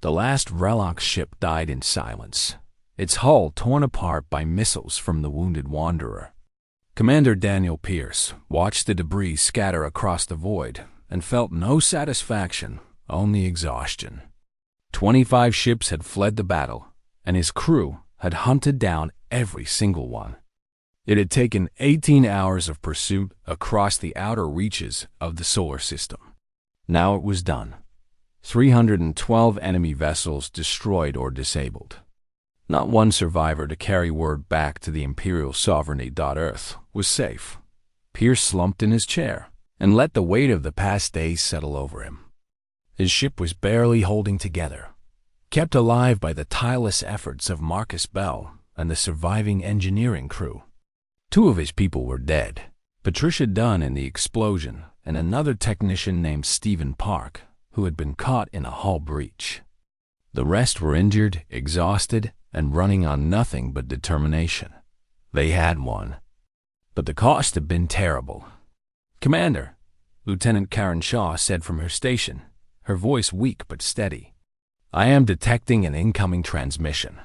The last Relox ship died in silence, its hull torn apart by missiles from the wounded Wanderer. Commander Daniel Pierce watched the debris scatter across the void and felt no satisfaction, only exhaustion. 25 ships had fled the battle, and his crew had hunted down every single one. It had taken 18 hours of pursuit across the outer reaches of the solar system. Now it was done. 312 enemy vessels destroyed or disabled. Not one survivor to carry word back to the Imperial sovereignty. Earth was safe. Pierce slumped in his chair and let the weight of the past days settle over him. His ship was barely holding together, kept alive by the tireless efforts of Marcus Bell and the surviving engineering crew. 2 of his people were dead, Patricia Dunn in the explosion and another technician named Stephen Park, who had been caught in a hull breach. The rest were injured, exhausted, and running on nothing but determination. They had won, but the cost had been terrible. "Commander," Lieutenant Karen Shaw said from her station, her voice weak but steady, "I am detecting an incoming transmission.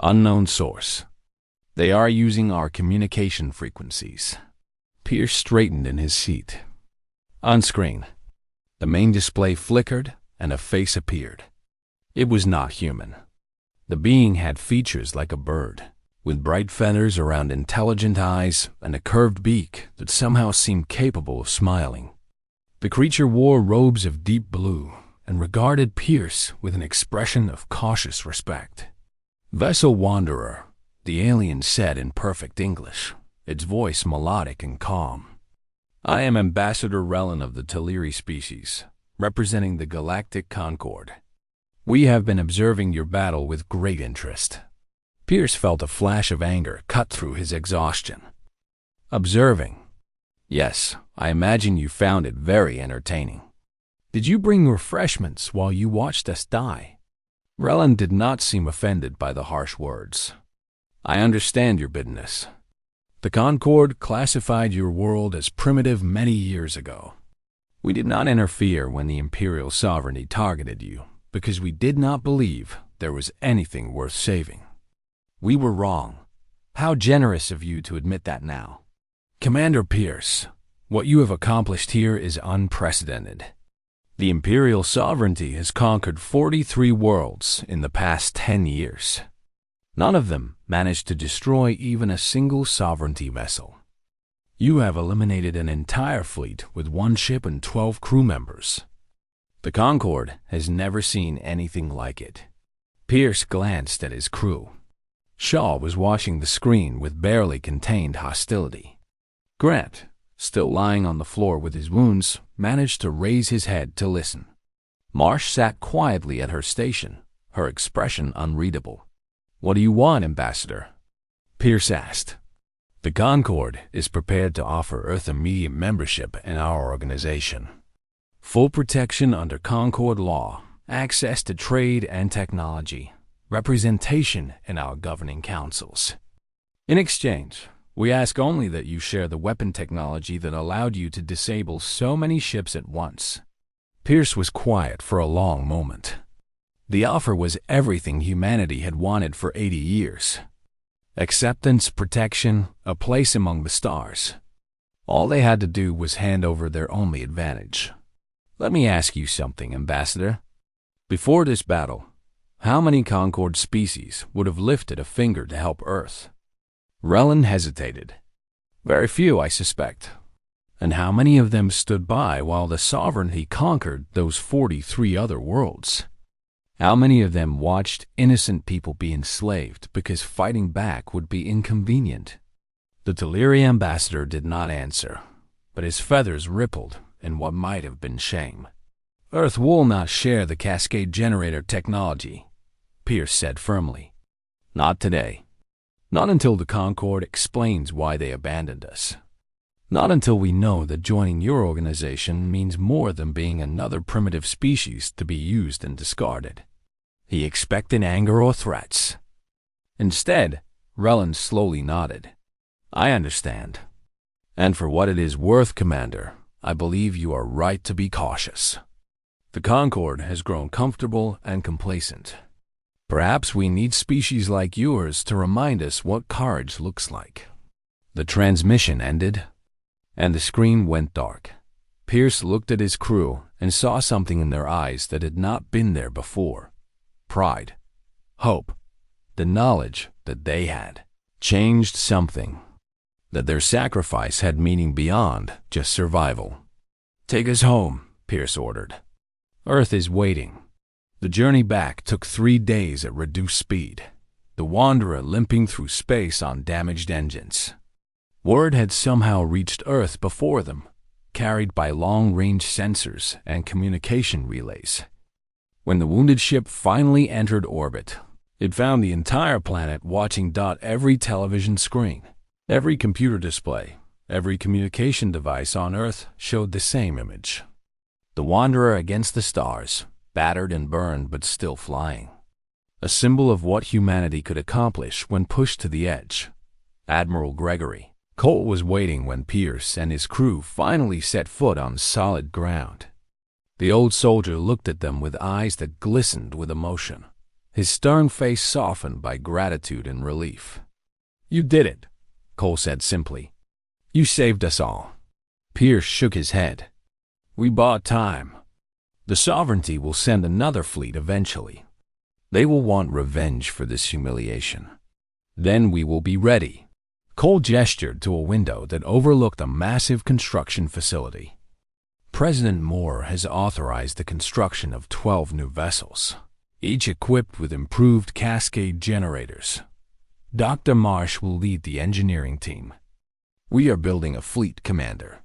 Unknown source. They are using our communication frequencies." Pierce straightened in his seat. On screen, the main display flickered and a face appeared. It was not human. The being had features like a bird, with bright feathers around intelligent eyes and a curved beak that somehow seemed capable of smiling. The creature wore robes of deep blue and regarded Pierce with an expression of cautious respect. "Vessel Wanderer," the alien said in perfect English, its voice melodic and calm. "I am Ambassador Rellan of the Teleri species, representing the Galactic Concord. We have been observing your battle with great interest." Pierce felt a flash of anger cut through his exhaustion. "Observing? Yes, I imagine you found it very entertaining. Did you bring refreshments while you watched us die?" Rellan did not seem offended by the harsh words. "I understand your bitterness. The Concord classified your world as primitive many years ago. We did not interfere when the Imperial sovereignty targeted you because we did not believe there was anything worth saving. We were wrong. How generous of you to admit that now. Commander Pierce, what you have accomplished here is unprecedented. The Imperial sovereignty has conquered 43 worlds in the past 10 years. None of them managed to destroy even a single sovereignty vessel. You have eliminated an entire fleet with 1 ship and 12 crew members. The Concord has never seen anything like it." Pierce glanced at his crew. Shaw was watching the screen with barely contained hostility. Grant, still lying on the floor with his wounds, managed to raise his head to listen. Marsh sat quietly at her station, her expression unreadable. "What do you want, Ambassador?" Pierce asked. "The Concord is prepared to offer Earth immediate membership in our organization. Full protection under Concord law, access to trade and technology, representation in our governing councils. In exchange, we ask only that you share the weapon technology that allowed you to disable so many ships at once." Pierce was quiet for a long moment. The offer was everything humanity had wanted for 80 years. Acceptance, protection, a place among the stars. All they had to do was hand over their only advantage. "Let me ask you something, Ambassador. Before this battle, how many Concord species would have lifted a finger to help Earth?" Rellan hesitated. "Very few, I suspect. And how many of them stood by while the sovereignty conquered those 43 other worlds? How many of them watched innocent people be enslaved because fighting back would be inconvenient?" The Teleri ambassador did not answer, but his feathers rippled in what might have been shame. "Earth will not share the cascade generator technology," Pierce said firmly. "Not today. Not until the Concord explains why they abandoned us. Not until we know that joining your organization means more than being another primitive species to be used and discarded." He expected anger or threats. Instead, Rellan slowly nodded. "I understand. And for what it is worth, Commander, I believe you are right to be cautious. The Concorde has grown comfortable and complacent. Perhaps we need species like yours to remind us what courage looks like." The transmission ended, and the screen went dark. Pierce looked at his crew and saw something in their eyes that had not been there before. Pride, hope, the knowledge that they had changed something, that their sacrifice had meaning beyond just survival. "Take us home," Pierce ordered. "Earth is waiting." The journey back took 3 days at reduced speed, the Wanderer limping through space on damaged engines. Word had somehow reached Earth before them, carried by long-range sensors and communication relays. When the wounded ship finally entered orbit, it found the entire planet watching. Every television screen, every computer display, every communication device on Earth showed the same image. The Wanderer against the stars, battered and burned but still flying. A symbol of what humanity could accomplish when pushed to the edge. Admiral Gregory Cole was waiting when Pierce and his crew finally set foot on solid ground. The old soldier looked at them with eyes that glistened with emotion, his stern face softened by gratitude and relief. "You did it," Cole said simply. "You saved us all." Pierce shook his head. "We bought time. The Sovereignty will send another fleet eventually. They will want revenge for this humiliation. Then we will be ready." Cole gestured to a window that overlooked a massive construction facility. "President Moore has authorized the construction of 12 new vessels, each equipped with improved cascade generators. Dr. Marsh will lead the engineering team. We are building a fleet, Commander.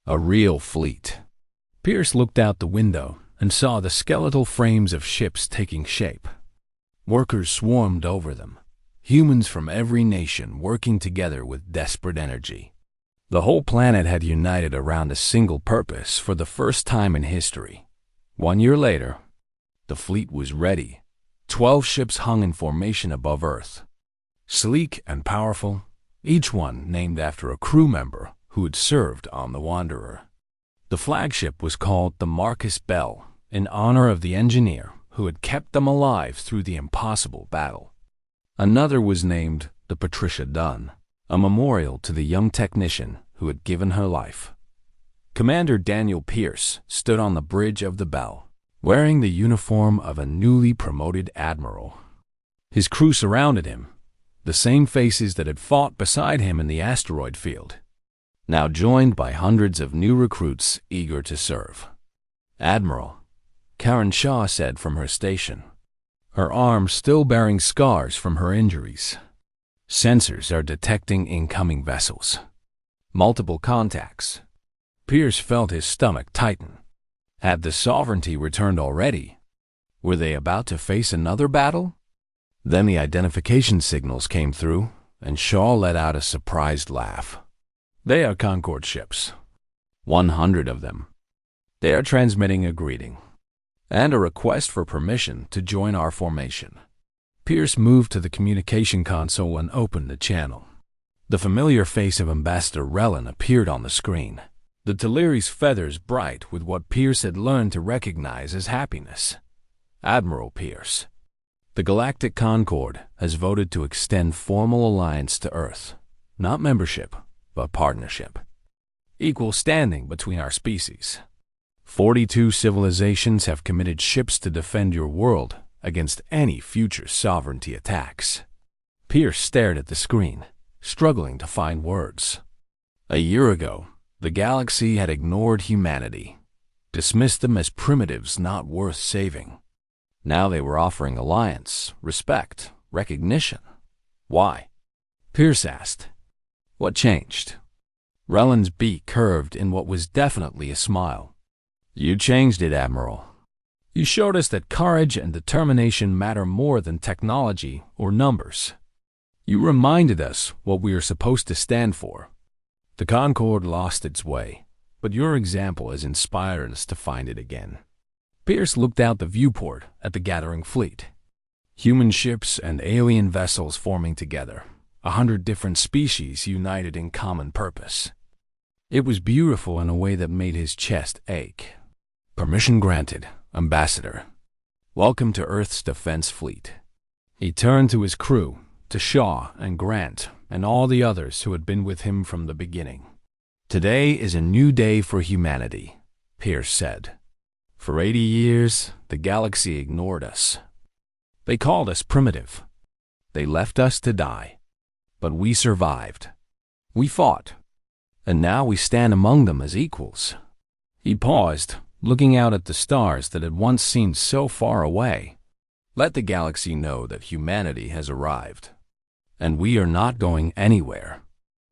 A real fleet." Pierce looked out the window and saw the skeletal frames of ships taking shape. Workers swarmed over them, humans from every nation working together with desperate energy. The whole planet had united around a single purpose for the first time in history. 1 year later, the fleet was ready. 12 ships hung in formation above Earth. Sleek and powerful, each one named after a crew member who had served on the Wanderer. The flagship was called the Marcus Bell, in honor of the engineer who had kept them alive through the impossible battle. Another was named the Patricia Dunn, a memorial to the young technician who had given her life. Commander Daniel Pierce stood on the bridge of the Bell, wearing the uniform of a newly promoted admiral. His crew surrounded him, the same faces that had fought beside him in the asteroid field, now joined by hundreds of new recruits eager to serve. "Admiral," Karen Shaw said from her station, her arm still bearing scars from her injuries. "Sensors are detecting incoming vessels. Multiple contacts." Pierce felt his stomach tighten. Had the Sovereignty returned already? Were they about to face another battle? Then the identification signals came through, and Shaw let out a surprised laugh. "They are Concorde ships. 100 of them. They are transmitting a greeting and a request for permission to join our formation." Pierce moved to the communication console and opened the channel. The familiar face of Ambassador Rellan appeared on the screen, the Teleri feathers bright with what Pierce had learned to recognize as happiness. "Admiral Pierce, the Galactic Concorde has voted to extend formal alliance to Earth. Not membership, but partnership. Equal standing between our species. 42 civilizations have committed ships to defend your world against any future Sovereignty attacks." Pierce stared at the screen, struggling to find words. A year ago, the galaxy had ignored humanity, dismissed them as primitives not worth saving. Now they were offering alliance, respect, recognition. Why? Pierce asked. What changed? Rellan's beak curved in what was definitely a smile. "You changed it, Admiral. You showed us that courage and determination matter more than technology or numbers. You reminded us what we are supposed to stand for. The Concorde lost its way, but your example has inspired us to find it again." Pierce looked out the viewport at the gathering fleet. Human ships and alien vessels forming together, 100 different species united in common purpose. It was beautiful in a way that made his chest ache. "Permission granted," Ambassador. Welcome to Earth's Defense Fleet." He turned to his crew, to Shaw and Grant and all the others who had been with him from the beginning. "Today is a new day for humanity," Pierce said. "For 80 years, the galaxy ignored us. They called us primitive. They left us to die. But we survived. We fought. And now we stand among them as equals." He paused, looking out at the stars that had once seemed so far away. "Let the galaxy know that humanity has arrived. And we are not going anywhere."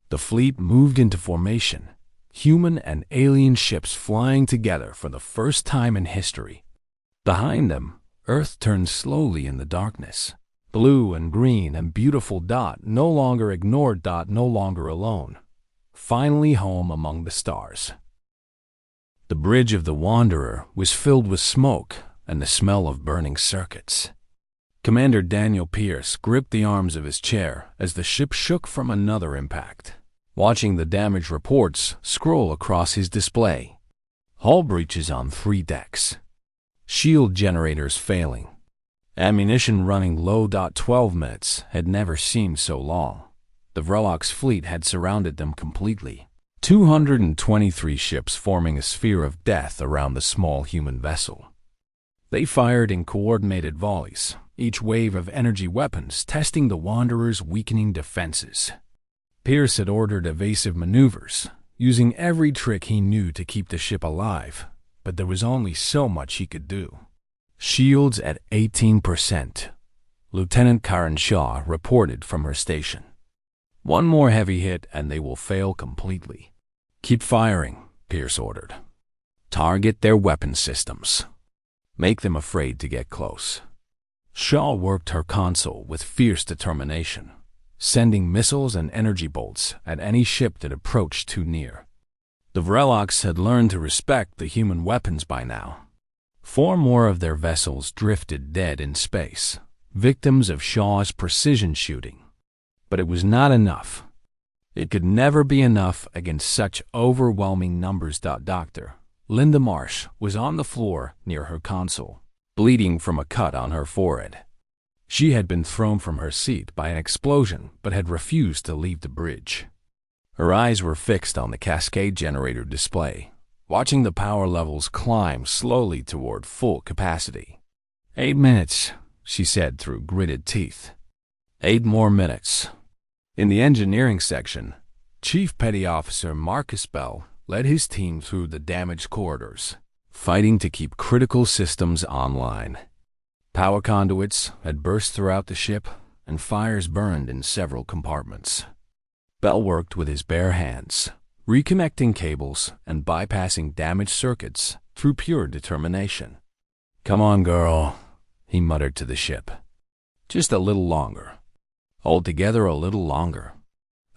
The fleet moved into formation, human and alien ships flying together for the first time in history. Behind them, Earth turned slowly in the darkness. Blue and green and beautiful Dot no longer ignored, Dot no longer alone. Finally home among the stars. The bridge of the Wanderer was filled with smoke and the smell of burning circuits. Commander Daniel Pierce gripped the arms of his chair as the ship shook from another impact, watching the damage reports scroll across his display. Hull breaches on 3 decks. Shield generators failing. Ammunition running low. 12 minutes had never seemed so long. The Vrelok's fleet had surrounded them completely. 223 ships forming a sphere of death around the small human vessel. They fired in coordinated volleys, each wave of energy weapons testing the Wanderer's weakening defenses. Pierce had ordered evasive maneuvers, using every trick he knew to keep the ship alive, but there was only so much he could do. Shields at 18%. Lieutenant Karen Shaw reported from her station. "One more heavy hit and they will fail completely." "Keep firing," Pierce ordered. "Target their weapon systems. Make them afraid to get close." Shaw worked her console with fierce determination, sending missiles and energy bolts at any ship that approached too near. The Vreloks had learned to respect the human weapons by now. 4 more of their vessels drifted dead in space, victims of Shaw's precision shooting. But it was not enough. It could never be enough against such overwhelming numbers. Dr. Linda Marsh was on the floor near her console, bleeding from a cut on her forehead. She had been thrown from her seat by an explosion but had refused to leave the bridge. Her eyes were fixed on the cascade generator display, watching the power levels climb slowly toward full capacity. 8 minutes, she said through gritted teeth. 8 more minutes. In the engineering section, Chief Petty Officer Marcus Bell led his team through the damaged corridors, fighting to keep critical systems online. Power conduits had burst throughout the ship, and fires burned in several compartments. Bell worked with his bare hands, reconnecting cables and bypassing damaged circuits through pure determination. "Come on, girl," he muttered to the ship. "Just a little longer. Hold together a little longer."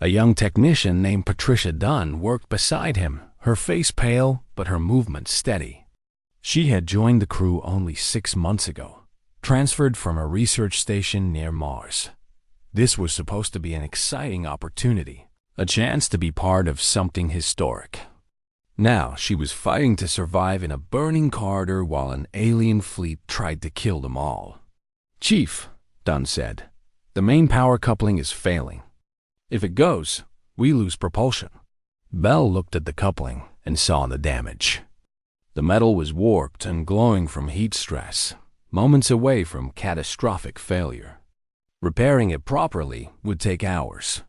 A young technician named Patricia Dunn worked beside him, her face pale but her movements steady. She had joined the crew only 6 months ago, transferred from a research station near Mars. This was supposed to be an exciting opportunity, a chance to be part of something historic. Now she was fighting to survive in a burning corridor while an alien fleet tried to kill them all. "Chief," Dunn said, "the main power coupling is failing. If it goes, we lose propulsion." Bell looked at the coupling and saw the damage. The metal was warped and glowing from heat stress, moments away from catastrophic failure. Repairing it properly would take hours.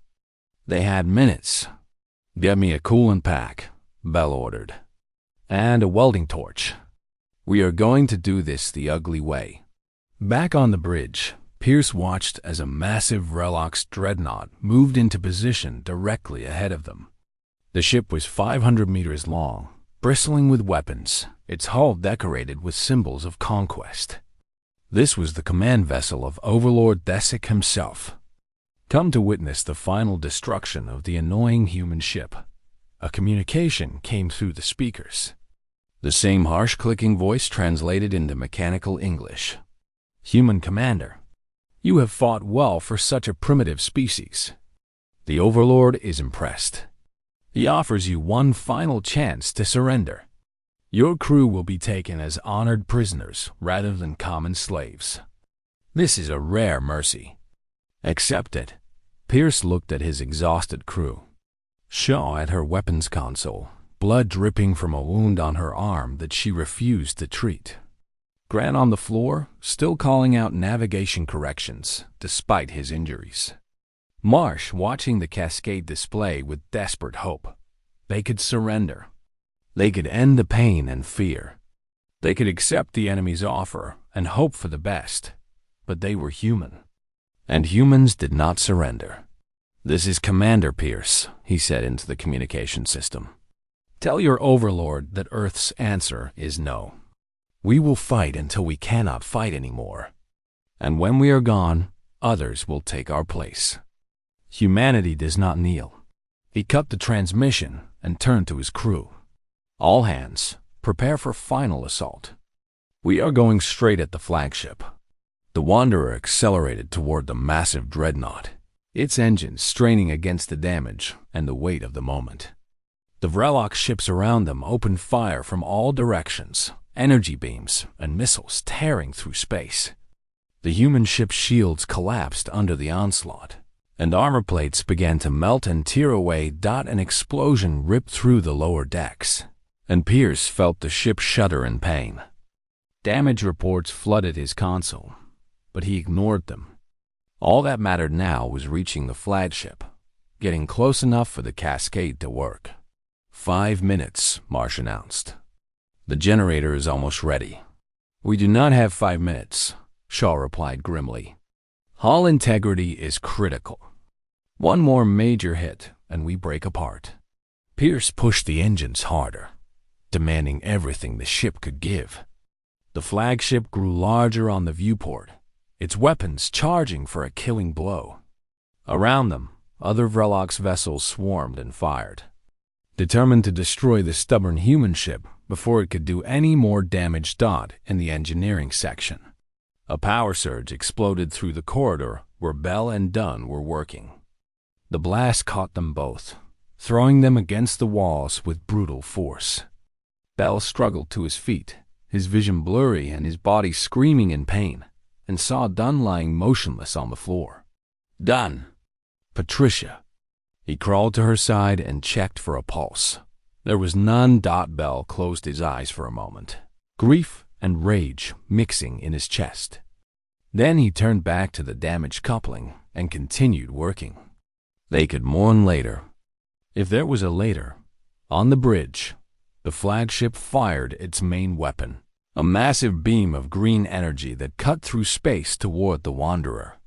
They had minutes. "Get me a coolant pack," Bell ordered, "and a welding torch. We are going to do this the ugly way." Back on the bridge, Pierce watched as a massive Vrelok's dreadnought moved into position directly ahead of them. The ship was 500 meters long, bristling with weapons, its hull decorated with symbols of conquest. This was the command vessel of Overlord Thesic himself, come to witness the final destruction of the annoying human ship. A communication came through the speakers. The same harsh clicking voice translated into mechanical English. "Human Commander, you have fought well for such a primitive species. The Overlord is impressed. He offers you one final chance to surrender. Your crew will be taken as honored prisoners rather than common slaves. This is a rare mercy. Accept it." Pierce looked at his exhausted crew. Shaw at her weapons console, blood dripping from a wound on her arm that she refused to treat. Grant on the floor, still calling out navigation corrections, despite his injuries. Marsh watching the cascade display with desperate hope. They could surrender. They could end the pain and fear. They could accept the enemy's offer and hope for the best. But they were human. And humans did not surrender. "This is Commander Pierce," he said into the communication system. "Tell your overlord that Earth's answer is no. We will fight until we cannot fight anymore. And when we are gone, others will take our place. Humanity does not kneel." He cut the transmission and turned to his crew. "All hands, prepare for final assault. We are going straight at the flagship." The Wanderer accelerated toward the massive dreadnought, its engines straining against the damage and the weight of the moment. The Vrelok ships around them opened fire from all directions, energy beams and missiles tearing through space. The human ship's shields collapsed under the onslaught, and armor plates began to melt and tear away. An explosion ripped through the lower decks, and Pierce felt the ship shudder in pain. Damage reports flooded his console, but he ignored them. All that mattered now was reaching the flagship, getting close enough for the cascade to work. 5 minutes, Marsh announced. "The generator is almost ready." "We do not have 5 minutes," Shaw replied grimly. "Hull integrity is critical. One more major hit, and we break apart." Pierce pushed the engines harder, demanding everything the ship could give. The flagship grew larger on the viewport, its weapons charging for a killing blow. Around them, other Vrelok's vessels swarmed and fired, determined to destroy the stubborn human ship before it could do any more damage. In the engineering section, a power surge exploded through the corridor where Bell and Dunn were working. The blast caught them both, throwing them against the walls with brutal force. Bell struggled to his feet, his vision blurry and his body screaming in pain, and saw Dunn lying motionless on the floor. "Dunn!" "Patricia!" He crawled to her side and checked for a pulse. There was none. Bell closed his eyes for a moment, grief and rage mixing in his chest. Then he turned back to the damaged coupling and continued working. They could mourn later. If there was a later. On the bridge, the flagship fired its main weapon, a massive beam of green energy that cut through space toward the Wanderer.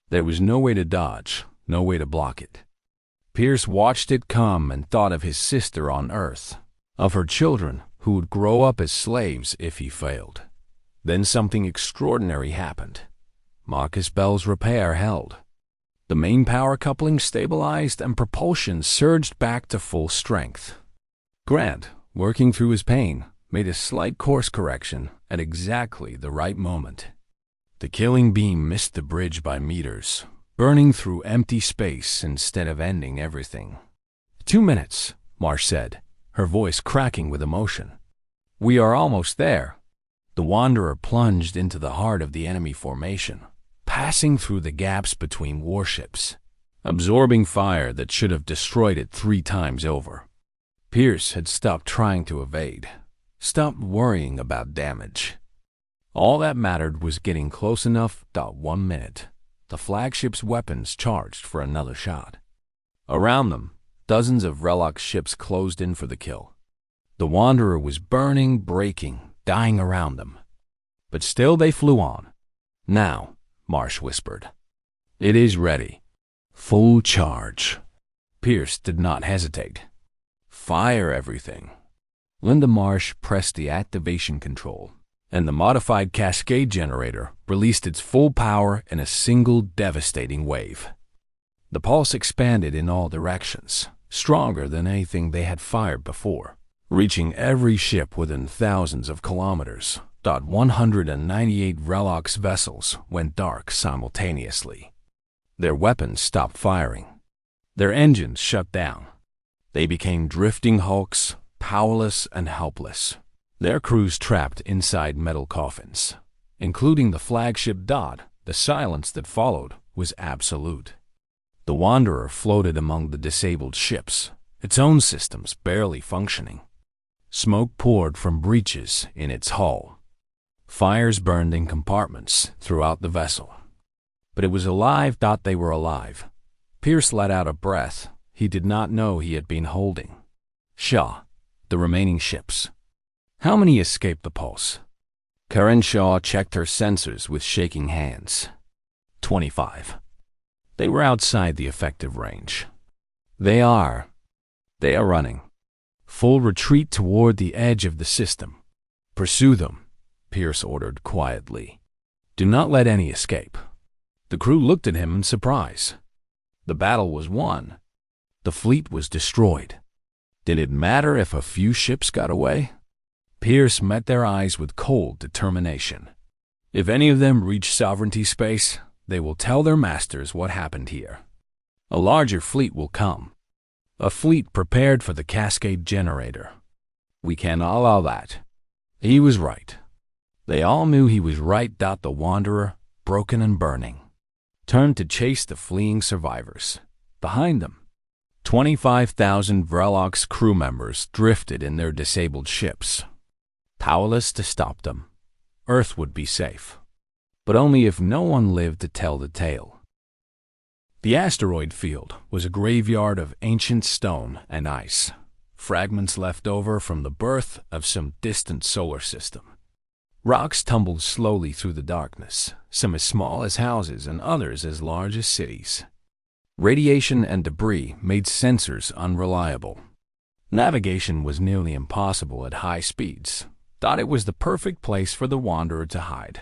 There was no way to dodge, no way to block it. Pierce watched it come and thought of his sister on Earth, of her children who would grow up as slaves if he failed. Then something extraordinary happened. Marcus Bell's repair held. The main power coupling stabilized and propulsion surged back to full strength. Grant, working through his pain, made a slight course correction at exactly the right moment. The killing beam missed the bridge by meters, burning through empty space instead of ending everything. 2 minutes, Marsh said, her voice cracking with emotion. "We are almost there." The Wanderer plunged into the heart of the enemy formation, passing through the gaps between warships, absorbing fire that should have destroyed it 3 times over. Pierce had stopped trying to evade, stopped worrying about damage. All that mattered was getting close enough. 1 minute. The flagship's weapons charged for another shot. Around them, dozens of Vrelok ships closed in for the kill. The Wanderer was burning, breaking, dying around them. But still they flew on. "Now," Marsh whispered. "It is ready. Full charge." Pierce did not hesitate. "Fire everything." Linda Marsh pressed the activation control, and the modified cascade generator released its full power in a single devastating wave. The pulse expanded in all directions, stronger than anything they had fired before, reaching every ship within thousands of kilometers. 198 Vrelok's vessels went dark simultaneously. Their weapons stopped firing. Their engines shut down. They became drifting hulks, powerless and helpless, Their crews trapped inside metal coffins. Including the flagship Dodd, the silence that followed was absolute. The Wanderer floated among the disabled ships, its own systems barely functioning. Smoke poured from breaches in its hull. Fires burned in compartments throughout the vessel. But it was alive. They were alive. Pierce let out a breath he did not know he had been holding. Shaw, the remaining ships. How many escaped the pulse? Karen Shaw checked her sensors with shaking hands. 25. They were outside the effective range. They are running. Full retreat toward the edge of the system. Pursue them, Pierce ordered quietly. Do not let any escape. The crew looked at him in surprise. The battle was won. The fleet was destroyed. Did it matter if a few ships got away? Pierce met their eyes with cold determination. If any of them reach sovereignty space, they will tell their masters what happened here. A larger fleet will come. A fleet prepared for the Cascade Generator. We cannot allow that. He was right. They all knew he was right. The Wanderer, broken and burning, turned to chase the fleeing survivors. Behind them, 25,000 Vrelok's crew members drifted in their disabled ships. Powerless to stop them. Earth would be safe. But only if no one lived to tell the tale. The asteroid field was a graveyard of ancient stone and ice, fragments left over from the birth of some distant solar system. Rocks tumbled slowly through the darkness, some as small as houses and others as large as cities. Radiation and debris made sensors unreliable. Navigation was nearly impossible at high speeds. Thought it was the perfect place for the Wanderer to hide.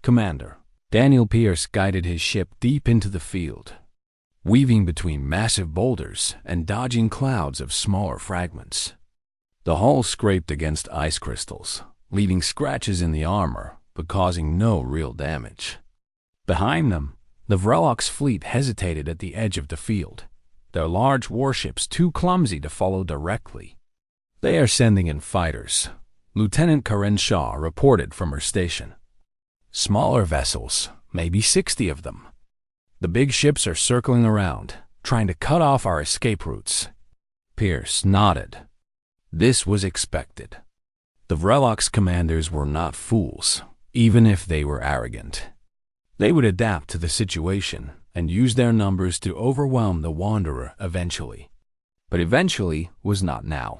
Commander Daniel Pierce guided his ship deep into the field, weaving between massive boulders and dodging clouds of smaller fragments. The hull scraped against ice crystals, leaving scratches in the armor, but causing no real damage. Behind them, the Vrelok's fleet hesitated at the edge of the field, their large warships too clumsy to follow directly. They are sending in fighters, Lieutenant Karen Shaw reported from her station. Smaller vessels, maybe 60 of them. The big ships are circling around, trying to cut off our escape routes. Pierce nodded. This was expected. The Vrelok's commanders were not fools, even if they were arrogant. They would adapt to the situation and use their numbers to overwhelm the Wanderer eventually. But eventually was not now.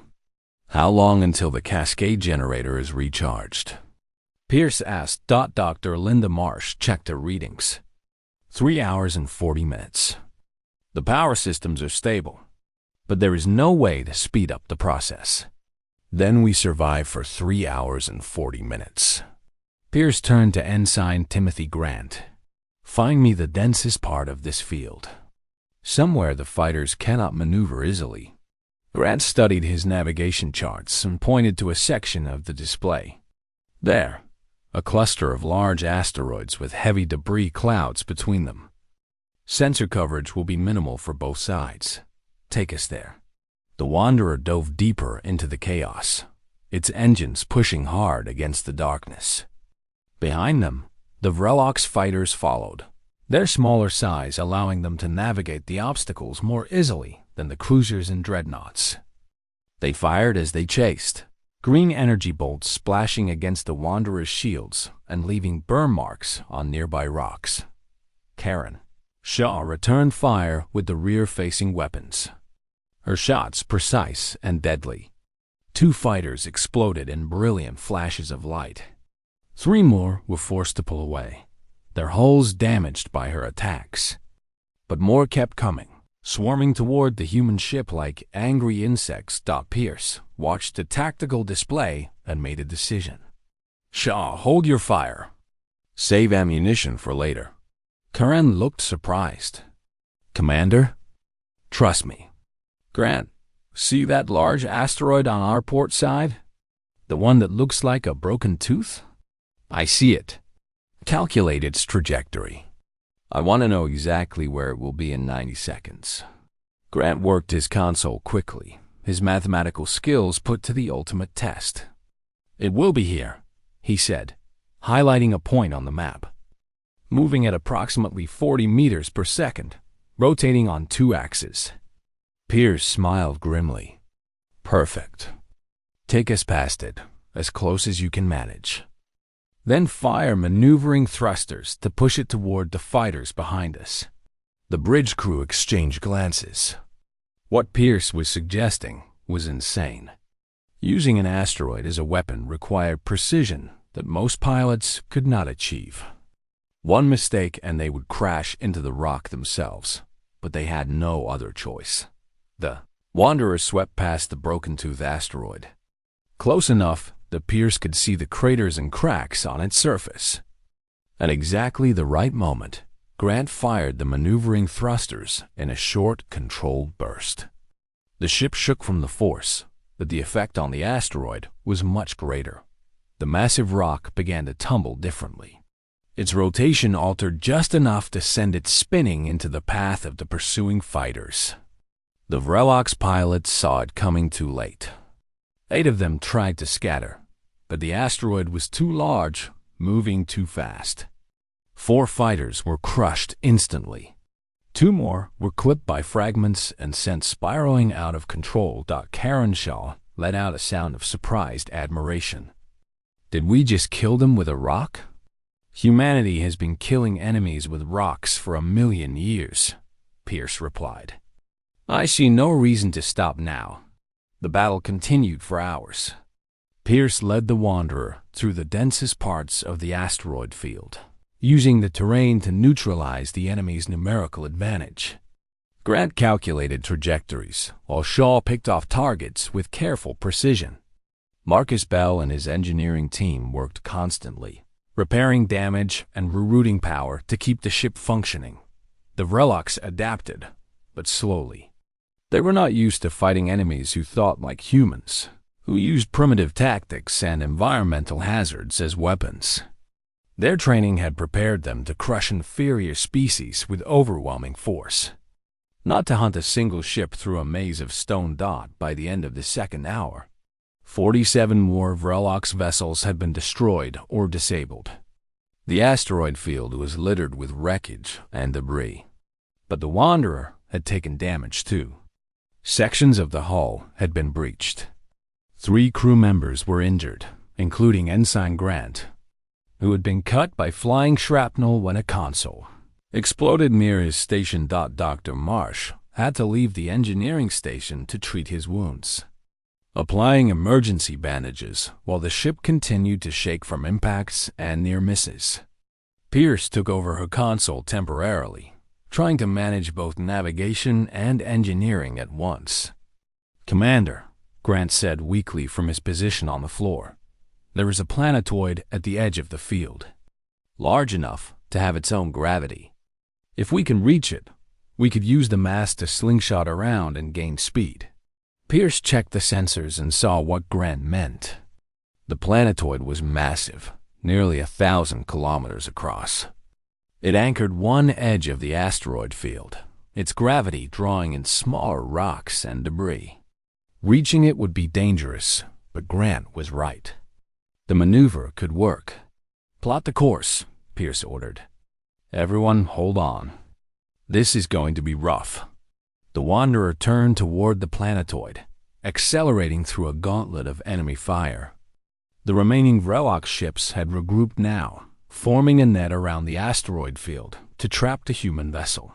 How long until the Cascade Generator is recharged? Pierce asked. Dr. Linda Marsh checked her readings. 3 hours and 40 minutes. The power systems are stable, but there is no way to speed up the process. Then we survive for 3 hours and 40 minutes. Pierce turned to Ensign Timothy Grant. Find me the densest part of this field. Somewhere the fighters cannot maneuver easily. Grant studied his navigation charts and pointed to a section of the display. There, a cluster of large asteroids with heavy debris clouds between them. Sensor coverage will be minimal for both sides. Take us there. The Wanderer dove deeper into the chaos, its engines pushing hard against the darkness. Behind them, the Vrelok's fighters followed, their smaller size allowing them to navigate the obstacles more easily than the cruisers and dreadnoughts. They fired as they chased, green energy bolts splashing against the Wanderer's shields and leaving burn marks on nearby rocks. Karen Shaw returned fire with the rear-facing weapons. Her shots precise and deadly. 2 fighters exploded in brilliant flashes of light. 3 more were forced to pull away, their hulls damaged by her attacks. But more kept coming, swarming toward the human ship like angry insects. Pierce watched the tactical display and made a decision. Shaw, hold your fire. Save ammunition for later. Karen looked surprised. Commander? Trust me. Grant, see that large asteroid on our port side? The one that looks like a broken tooth? I see it. Calculate its trajectory. I want to know exactly where it will be in 90 seconds. Grant worked his console quickly, his mathematical skills put to the ultimate test. "It will be here," he said, highlighting a point on the map. "Moving at approximately 40 meters per second, rotating on 2 axes." Pierce smiled grimly. "Perfect. Take us past it, as close as you can manage. Then fire maneuvering thrusters to push it toward the fighters behind us." The bridge crew exchanged glances. What Pierce was suggesting was insane. Using an asteroid as a weapon required precision that most pilots could not achieve. One mistake and they would crash into the rock themselves, but they had no other choice. The Wanderer swept past the broken-tooth asteroid. Close enough that Pierce could see the craters and cracks on its surface. At exactly the right moment, Grant fired the maneuvering thrusters in a short, controlled burst. The ship shook from the force, but the effect on the asteroid was much greater. The massive rock began to tumble differently. Its rotation altered just enough to send it spinning into the path of the pursuing fighters. The Vrelok's pilots saw it coming too late. 8 of them tried to scatter, but the asteroid was too large, moving too fast. 4 fighters were crushed instantly. 2 more were clipped by fragments and sent spiraling out of control. Karen Shaw let out a sound of surprised admiration. "Did we just kill them with a rock?" "Humanity has been killing enemies with rocks for 1,000,000 years," Pierce replied. "I see no reason to stop now." The battle continued for hours. Pierce led the Wanderer through the densest parts of the asteroid field, using the terrain to neutralize the enemy's numerical advantage. Grant calculated trajectories, while Shaw picked off targets with careful precision. Marcus Bell and his engineering team worked constantly, repairing damage and rerouting power to keep the ship functioning. The Vreloks adapted, but slowly. They were not used to fighting enemies who thought like humans, who used primitive tactics and environmental hazards as weapons. Their training had prepared them to crush inferior species with overwhelming force, not to hunt a single ship through a maze of stone dot by the end of the 2nd hour. 47 more Vrelok's vessels had been destroyed or disabled. The asteroid field was littered with wreckage and debris, but the Wanderer had taken damage too. Sections of the hull had been breached. 3 crew members were injured, including Ensign Grant, who had been cut by flying shrapnel when a console exploded near his station. Dr. Marsh had to leave the engineering station to treat his wounds, applying emergency bandages while the ship continued to shake from impacts and near misses. Pierce took over her console temporarily, trying to manage both navigation and engineering at once. "Commander," Grant said weakly from his position on the floor, "there is a planetoid at the edge of the field, large enough to have its own gravity. If we can reach it, we could use the mass to slingshot around and gain speed." Pierce checked the sensors and saw what Grant meant. The planetoid was massive, nearly 1,000 kilometers across. It anchored one edge of the asteroid field, its gravity drawing in smaller rocks and debris. Reaching it would be dangerous, but Grant was right. The maneuver could work. "Plot the course," Pierce ordered. "Everyone hold on. This is going to be rough." The Wanderer turned toward the planetoid, accelerating through a gauntlet of enemy fire. The remaining Vrelok ships had regrouped now, forming a net around the asteroid field to trap the human vessel.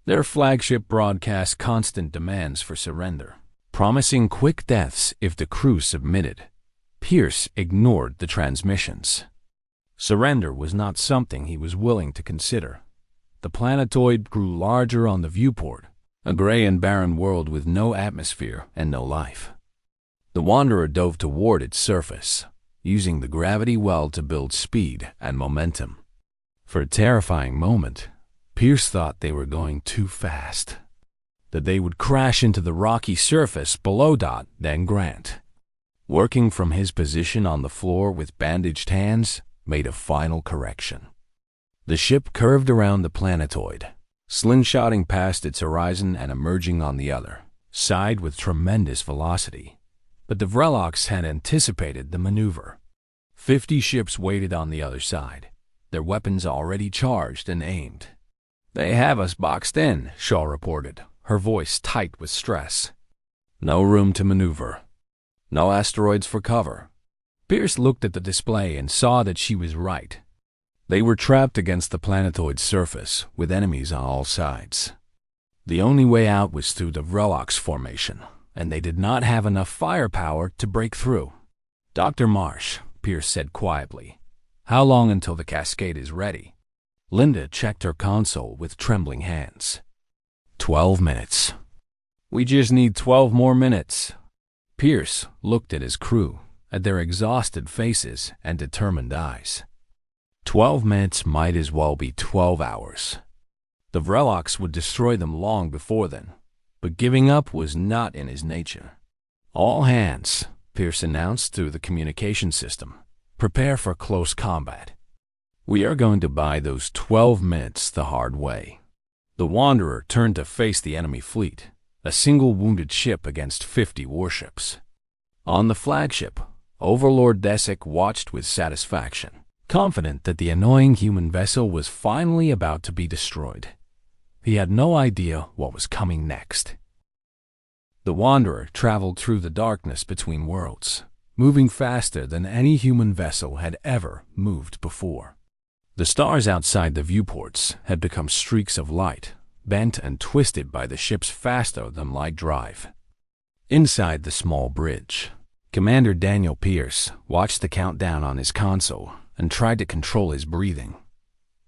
Their flagship broadcast constant demands for surrender, promising quick deaths if the crew submitted. Pierce ignored the transmissions. Surrender was not something he was willing to consider. The planetoid grew larger on the viewport, a gray and barren world with no atmosphere and no life. The Wanderer dove toward its surface, using the gravity well to build speed and momentum. For a terrifying moment, Pierce thought they were going too fast, that they would crash into the rocky surface below. Then Grant, working from his position on the floor with bandaged hands, made a final correction. The ship curved around the planetoid, slingshotting past its horizon and emerging on the other side with tremendous velocity. But the Vrelocks had anticipated the maneuver. 50 ships waited on the other side, their weapons already charged and aimed. "They have us boxed in," Shaw reported, her voice tight with stress. "No room to maneuver. No asteroids for cover." Pierce looked at the display and saw that she was right. They were trapped against the planetoid's surface, with enemies on all sides. The only way out was through the Vrelocks formation, and they did not have enough firepower to break through. "Dr. Marsh," Pierce said quietly, "how long until the cascade is ready?" Linda checked her console with trembling hands. 12 minutes. "We just need 12 more minutes." Pierce looked at his crew, at their exhausted faces and determined eyes. 12 minutes might as well be 12 hours. The Vrelocks would destroy them long before then, but giving up was not in his nature. "All hands," Pierce announced through the communication system, "prepare for close combat. We are going to buy those 12 minutes the hard way." The Wanderer turned to face the enemy fleet, a single wounded ship against 50 warships. On the flagship, Overlord Desic watched with satisfaction, confident that the annoying human vessel was finally about to be destroyed. He had no idea what was coming next. The Wanderer traveled through the darkness between worlds, moving faster than any human vessel had ever moved before. The stars outside the viewports had become streaks of light, bent and twisted by the ship's faster-than-light drive. Inside the small bridge, Commander Daniel Pierce watched the countdown on his console and tried to control his breathing.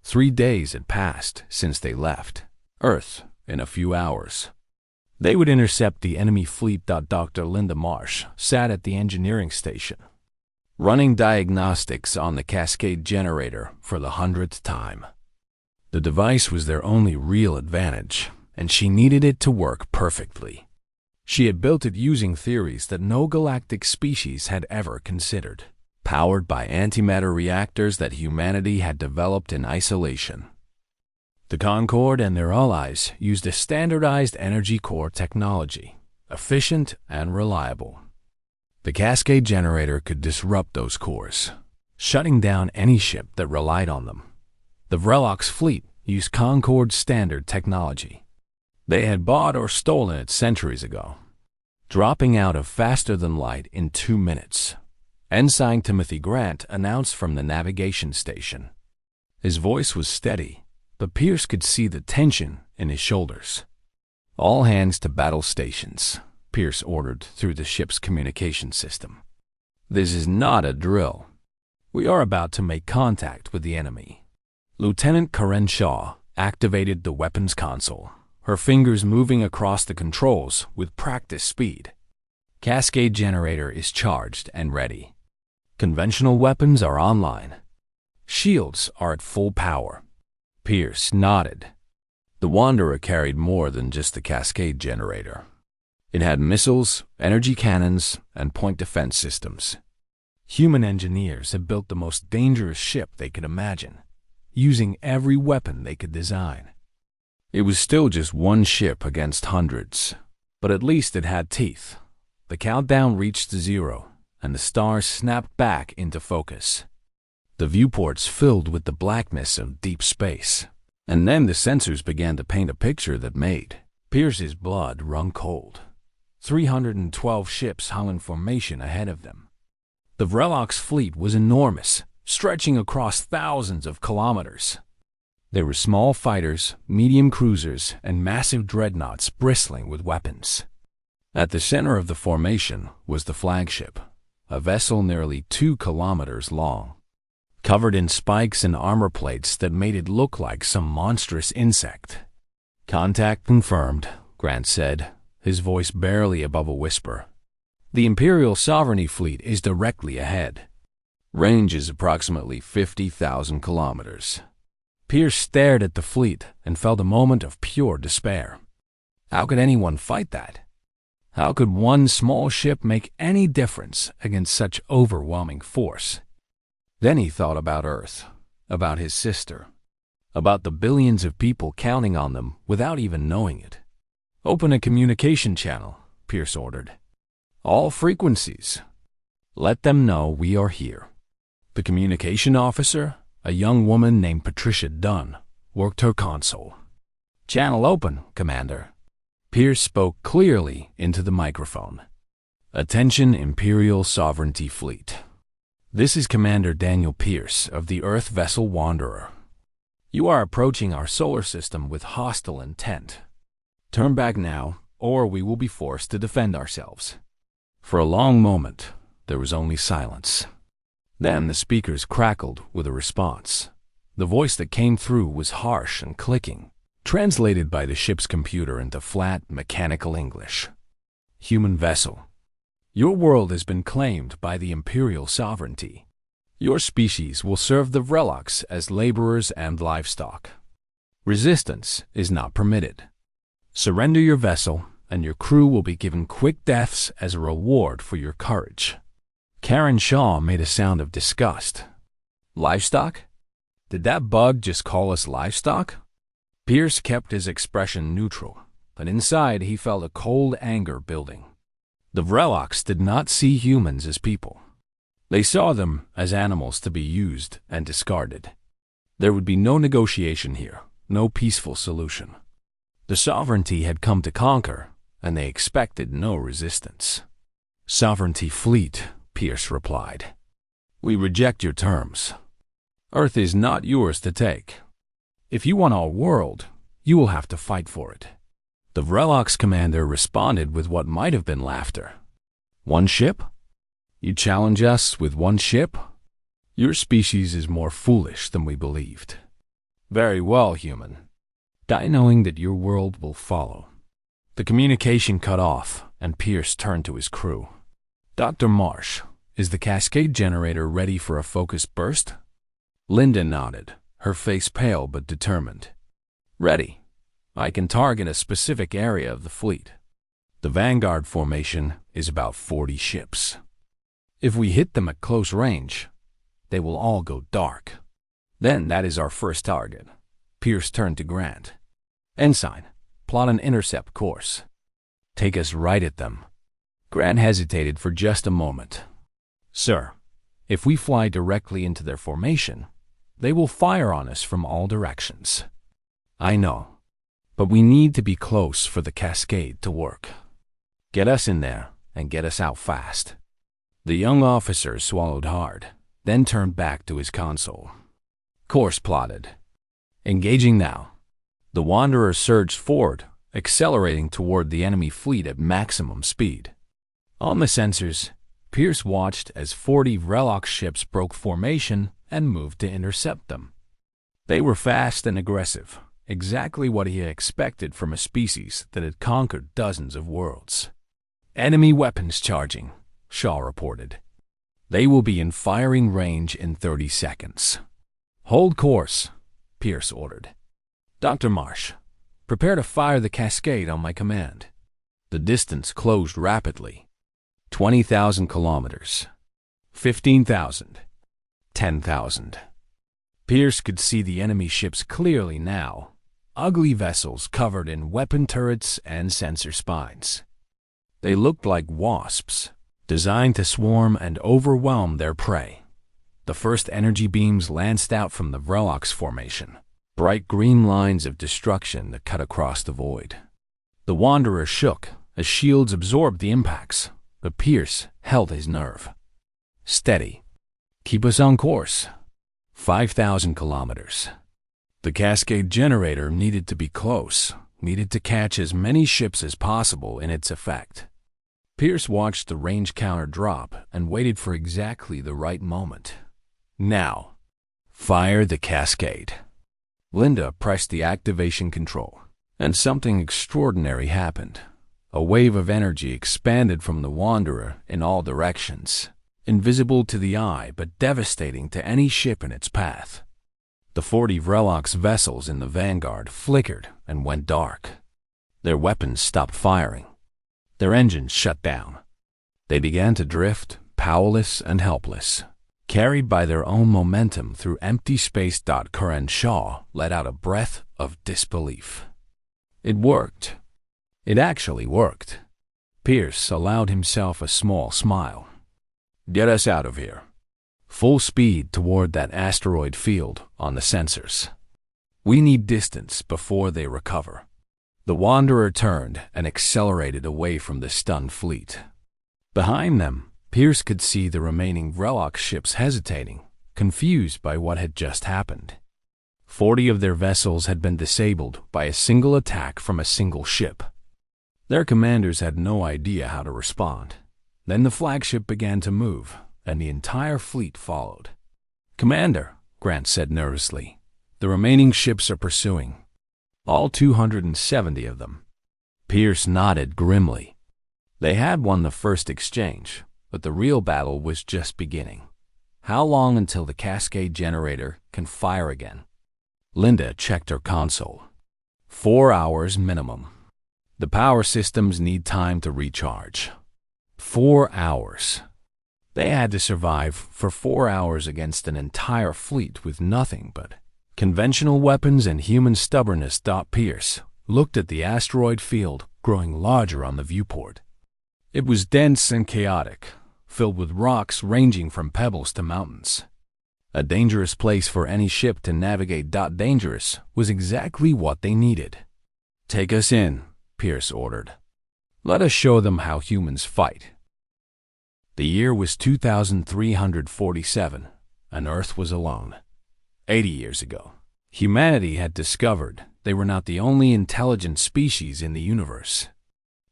3 days had passed since they left Earth in a few hours. They would intercept the enemy fleet. Dr. Linda Marsh sat at the engineering station, running diagnostics on the cascade generator for the 100th time. The device was their only real advantage, and she needed it to work perfectly. She had built it using theories that no galactic species had ever considered, powered by antimatter reactors that humanity had developed in isolation. The Concorde and their allies used a standardized energy core technology, efficient and reliable. The cascade generator could disrupt those cores, shutting down any ship that relied on them. The Vrelocks fleet used Concorde's standard technology. They had bought or stolen it centuries ago, dropping out of faster-than-light in 2 minutes. Ensign Timothy Grant announced from the navigation station. His voice was steady, but Pierce could see the tension in his shoulders. "All hands to battle stations," Pierce ordered through the ship's communication system. "This is not a drill. We are about to make contact with the enemy." Lieutenant Karen Shaw activated the weapons console, her fingers moving across the controls with practice speed. "Cascade generator is charged and ready. Conventional weapons are online. Shields are at full power." Pierce nodded. The Wanderer carried more than just the cascade generator. It had missiles, energy cannons, and point defense systems. Human engineers had built the most dangerous ship they could imagine, using every weapon they could design. It was still just one ship against hundreds, but at least it had teeth. The countdown reached 0, and the stars snapped back into focus. The viewports filled with the blackness of deep space, and then the sensors began to paint a picture that made Pierce's blood run cold. 312 ships hung in formation ahead of them. The Vrelocks fleet was enormous, stretching across thousands of kilometers. There were small fighters, medium cruisers, and massive dreadnoughts bristling with weapons. At the center of the formation was the flagship, a vessel nearly 2 kilometers long, covered in spikes and armor plates that made it look like some monstrous insect. "Contact confirmed," Grant said, his voice barely above a whisper. "The Imperial Sovereignty fleet is directly ahead. Range is approximately 50,000 kilometers." Pierce stared at the fleet and felt a moment of pure despair. How could anyone fight that? How could one small ship make any difference against such overwhelming force? Then he thought about Earth, about his sister, about the billions of people counting on them without even knowing it. "Open a communication channel," Pierce ordered. All frequencies. Let them know we are here. The communication officer, a young woman named Patricia Dunn, worked her console. Channel open, Commander. Pierce spoke clearly into the microphone. Attention, Imperial Sovereignty Fleet. This is Commander Daniel Pierce of the Earth vessel Wanderer. You are approaching our solar system with hostile intent. Turn back now, or we will be forced to defend ourselves. For a long moment, there was only silence. Then the speakers crackled with a response. The voice that came through was harsh and clicking, translated by the ship's computer into flat, mechanical English. Human vessel. Your world has been claimed by the Imperial sovereignty. Your species will serve the Vrelox as laborers and livestock. Resistance is not permitted. Surrender your vessel, and your crew will be given quick deaths as a reward for your courage. Karen Shaw made a sound of disgust. Livestock? Did that bug just call us livestock? Pierce kept his expression neutral, but inside he felt a cold anger building. The Vrelox did not see humans as people. They saw them as animals to be used and discarded. There would be no negotiation here, no peaceful solution. The sovereignty had come to conquer, and they expected no resistance. Sovereignty Fleet, Pierce replied. We reject your terms. Earth is not yours to take. If you want our world, you will have to fight for it. The Vrelox commander responded with what might have been laughter. One ship? You challenge us with one ship? Your species is more foolish than we believed. Very well, human. Die knowing that your world will follow. The communication cut off, and Pierce turned to his crew. Dr. Marsh, is the cascade generator ready for a focused burst? Linda nodded, her face pale but determined. Ready. I can target a specific area of the fleet. The Vanguard formation is about 40 ships. If we hit them at close range, they will all go dark. Then that is our first target. Pierce turned to Grant. Ensign, plot an intercept course. Take us right at them. Grant hesitated for just a moment. Sir, if we fly directly into their formation, they will fire on us from all directions. I know. But we need to be close for the cascade to work. Get us in there and get us out fast. The young officer swallowed hard, then turned back to his console. Course plotted. Engaging now. The Wanderer surged forward, accelerating toward the enemy fleet at maximum speed. On the sensors, Pierce watched as 40 Vrelox ships broke formation and moved to intercept them. They were fast and aggressive. Exactly what he had expected from a species that had conquered dozens of worlds. Enemy weapons charging, Shaw reported. They will be in firing range in 30 seconds. Hold course, Pierce ordered. Dr. Marsh, prepare to fire the cascade on my command. The distance closed rapidly. 20,000 kilometers. 15,000. 10,000. Pierce could see the enemy ships clearly now. Ugly vessels covered in weapon turrets and sensor spines. They looked like wasps, designed to swarm and overwhelm their prey. The first energy beams lanced out from the Vrelox formation, bright green lines of destruction that cut across the void. The Wanderer shook as shields absorbed the impacts, but Pierce held his nerve. Steady. Keep us on course. 5,000 kilometers. The cascade generator needed to be close, needed to catch as many ships as possible in its effect. Pierce watched the range counter drop and waited for exactly the right moment. Now, fire the cascade. Linda pressed the activation control, and something extraordinary happened. A wave of energy expanded from the Wanderer in all directions, invisible to the eye but devastating to any ship in its path. The 40 Vrelox vessels in the Vanguard flickered and went dark. Their weapons stopped firing. Their engines shut down. They began to drift, powerless and helpless, carried by their own momentum through empty space. Karen Shaw let out a breath of disbelief. It worked. It actually worked. Pierce allowed himself a small smile. "Get us out of here." Full speed toward that asteroid field on the sensors. "We need distance before they recover." The Wanderer turned and accelerated away from the stunned fleet. Behind them, Pierce could see the remaining Vrelok ships hesitating, confused by what had just happened. 40 of their vessels had been disabled by a single attack from a single ship. Their commanders had no idea how to respond. Then the flagship began to move, and the entire fleet followed. "Commander," Grant said nervously, "the remaining ships are pursuing. All 270 of them." Pierce nodded grimly. They had won the first exchange, but the real battle was just beginning. How long until the cascade generator can fire again? Linda checked her console. 4 hours minimum. The power systems need time to recharge. 4 hours. They had to survive for 4 hours against an entire fleet with nothing but conventional weapons and human stubbornness. Pierce looked at the asteroid field growing larger on the viewport. It was dense and chaotic, filled with rocks ranging from pebbles to mountains. A dangerous place for any ship to navigate. Dangerous was exactly what they needed. "Take us in," Pierce ordered. "Let us show them how humans fight." The year was 2347, and Earth was alone. 80 years ago, humanity had discovered they were not the only intelligent species in the universe.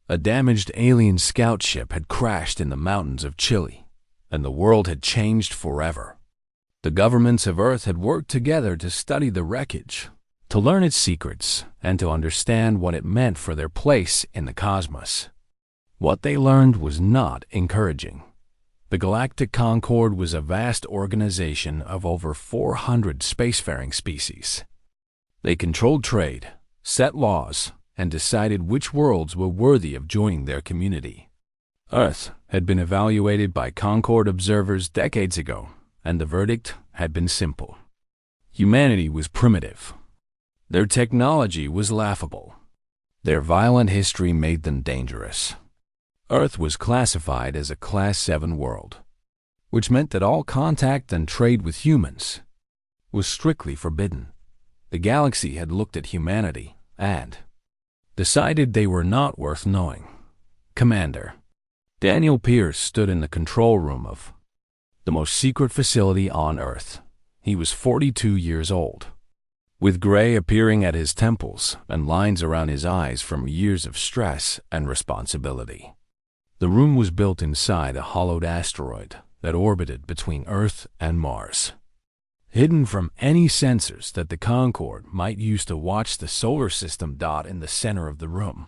A damaged alien scout ship had crashed in the mountains of Chile, and the world had changed forever. The governments of Earth had worked together to study the wreckage, to learn its secrets, and to understand what it meant for their place in the cosmos. What they learned was not encouraging. The Galactic Concord was a vast organization of over 400 spacefaring species. They controlled trade, set laws, and decided which worlds were worthy of joining their community. Earth had been evaluated by Concord observers decades ago, and the verdict had been simple. Humanity was primitive. Their technology was laughable. Their violent history made them dangerous. Earth was classified as a Class 7 world, which meant that all contact and trade with humans was strictly forbidden. The galaxy had looked at humanity and decided they were not worth knowing. "Commander." Daniel Pierce stood in the control room of the most secret facility on Earth. He was 42 years old, with gray appearing at his temples and lines around his eyes from years of stress and responsibility. The room was built inside a hollowed asteroid that orbited between Earth and Mars, hidden from any sensors that the Concord might use to watch the solar system. In the center of the room,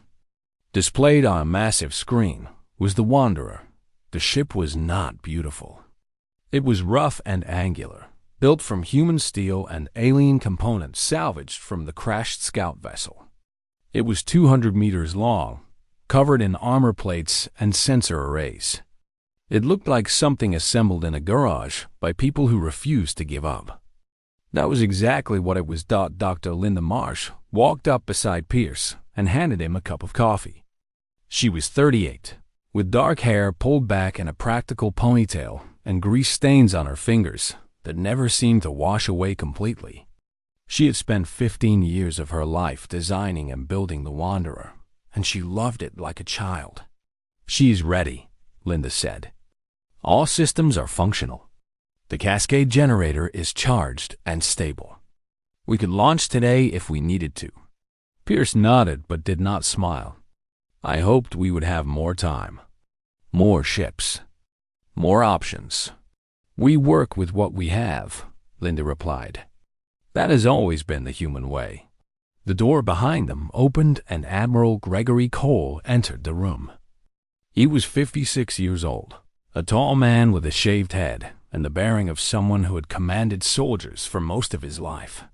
displayed on a massive screen, was the Wanderer. The ship was not beautiful. It was rough and angular, built from human steel and alien components salvaged from the crashed scout vessel. It was 200 meters long, covered in armor plates and sensor arrays. It looked like something assembled in a garage by people who refused to give up. That was exactly what it was. Dr. Linda Marsh walked up beside Pierce and handed him a cup of coffee. She was 38, with dark hair pulled back in a practical ponytail and grease stains on her fingers that never seemed to wash away completely. She had spent 15 years of her life designing and building the Wanderer, and she loved it like a child. "She's ready," Linda said. "All systems are functional. The cascade generator is charged and stable. We could launch today if we needed to." Pierce nodded but did not smile. "I hoped we would have more time. More ships. More options." "We work with what we have," Linda replied. "That has always been the human way." The door behind them opened and Admiral Gregory Cole entered the room. He was 56 years old, a tall man with a shaved head and the bearing of someone who had commanded soldiers for most of his life.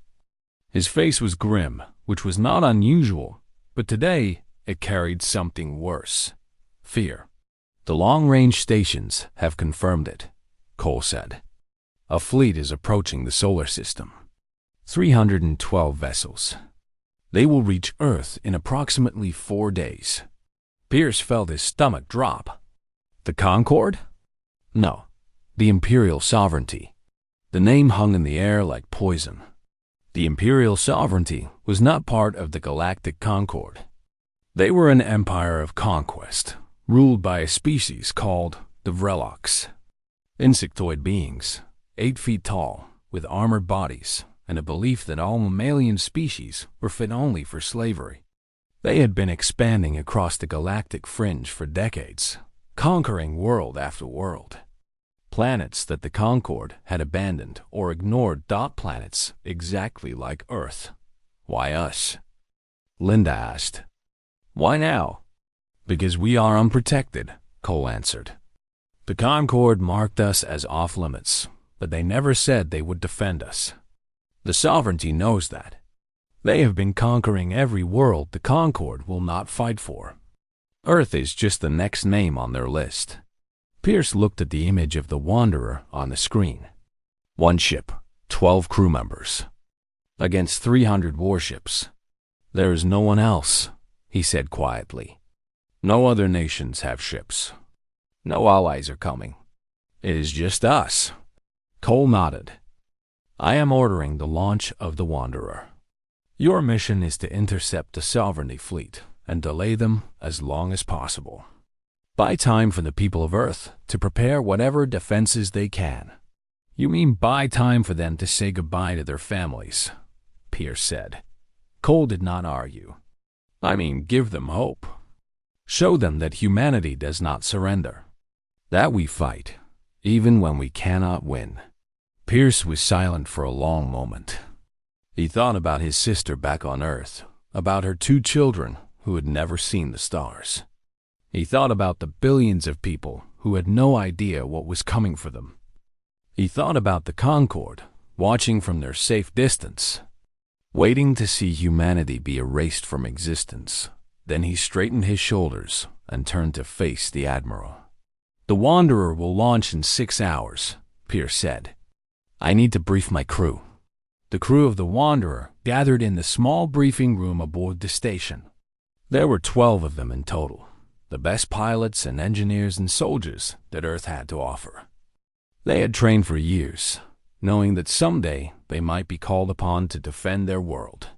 His face was grim, which was not unusual, but today it carried something worse: fear. "The long-range stations have confirmed it," Cole said. "A fleet is approaching the solar system. 312 vessels. They will reach Earth in approximately 4 days. Pierce felt his stomach drop. The Concorde? No, the Imperial sovereignty. The name hung in the air like poison. The Imperial sovereignty was not part of the Galactic Concorde. They were an empire of conquest, ruled by a species called the Vrelocs. Insectoid beings, 8 feet tall, with armored bodies, and a belief that all mammalian species were fit only for slavery. They had been expanding across the galactic fringe for decades, conquering world after world. Planets that the Concorde had abandoned or ignored, dot planets exactly like Earth. Why us? Linda asked. Why now? Because we are unprotected, Cole answered. The Concorde marked us as off-limits, but they never said they would defend us. The sovereignty knows that. They have been conquering every world the Concorde will not fight for. Earth is just the next name on their list. Pierce looked at the image of the Wanderer on the screen. 1 ship, 12 crew members. Against 300 warships. There is no one else, he said quietly. No other nations have ships. No allies are coming. It is just us. Cole nodded. I am ordering the launch of the Wanderer. Your mission is to intercept the Sovereignty fleet and delay them as long as possible. Buy time for the people of Earth to prepare whatever defenses they can. You mean buy time for them to say goodbye to their families, Pierce said. Cole did not argue. I mean, give them hope. Show them that humanity does not surrender. That we fight, even when we cannot win. Pierce was silent for a long moment. He thought about his sister back on Earth, about her 2 children who had never seen the stars. He thought about the billions of people who had no idea what was coming for them. He thought about the Concorde, watching from their safe distance, waiting to see humanity be erased from existence. Then he straightened his shoulders and turned to face the Admiral. The Wanderer will launch in 6 hours, Pierce said. I need to brief my crew. The crew of the Wanderer gathered in the small briefing room aboard the station. There were 12 of them in total, the best pilots and engineers and soldiers that Earth had to offer. They had trained for years, knowing that someday they might be called upon to defend their world.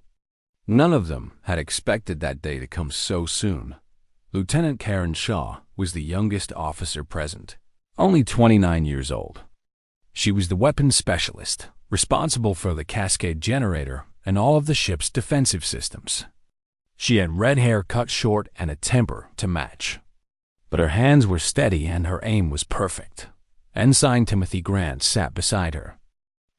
None of them had expected that day to come so soon. Lieutenant Karen Shaw was the youngest officer present, only 29 years old. She was the weapons specialist, responsible for the cascade generator and all of the ship's defensive systems. She had red hair cut short and a temper to match. But her hands were steady and her aim was perfect. Ensign Timothy Grant sat beside her,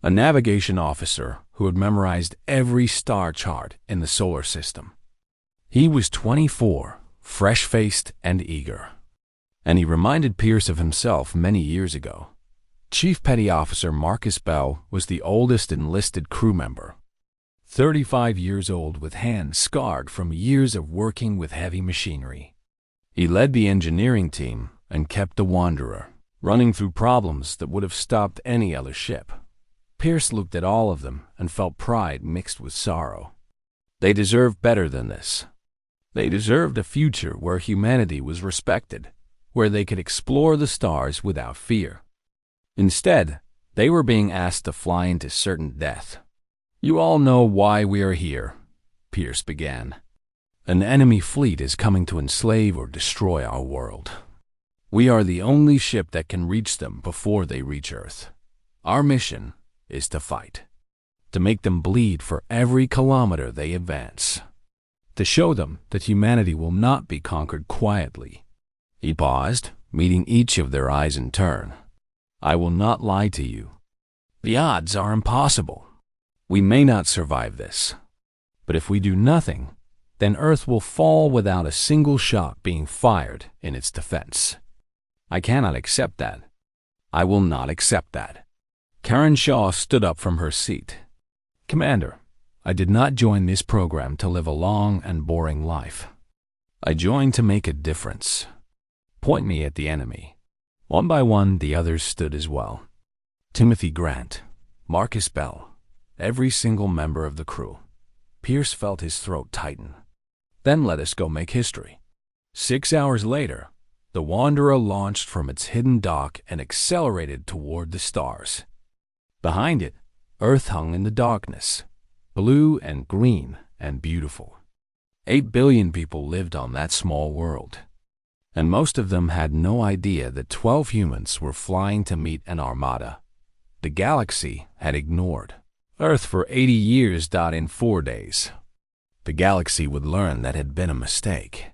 a navigation officer who had memorized every star chart in the solar system. He was 24, fresh-faced and eager. And he reminded Pierce of himself many years ago. Chief Petty Officer Marcus Bell was the oldest enlisted crew member, 35 years old with hands scarred from years of working with heavy machinery. He led the engineering team and kept the Wanderer, running through problems that would have stopped any other ship. Pierce looked at all of them and felt pride mixed with sorrow. They deserved better than this. They deserved a future where humanity was respected, where they could explore the stars without fear. Instead, they were being asked to fly into certain death. You all know why we are here, Pierce began. An enemy fleet is coming to enslave or destroy our world. We are the only ship that can reach them before they reach Earth. Our mission is to fight, to make them bleed for every kilometer they advance, to show them that humanity will not be conquered quietly. He paused, meeting each of their eyes in turn. I will not lie to you. The odds are impossible. We may not survive this. But if we do nothing, then Earth will fall without a single shot being fired in its defense. I cannot accept that. I will not accept that. Karen Shaw stood up from her seat. Commander, I did not join this program to live a long and boring life. I joined to make a difference. Point me at the enemy. One by one, the others stood as well. Timothy Grant, Marcus Bell, every single member of the crew. Pierce felt his throat tighten. Then let us go make history. 6 hours later, the Wanderer launched from its hidden dock and accelerated toward the stars. Behind it, Earth hung in the darkness, blue and green and beautiful. 8 billion people lived on that small world, and most of them had no idea that 12 humans were flying to meet an armada the galaxy had ignored. Earth for 80 years. In 4 days, the galaxy would learn that had been a mistake.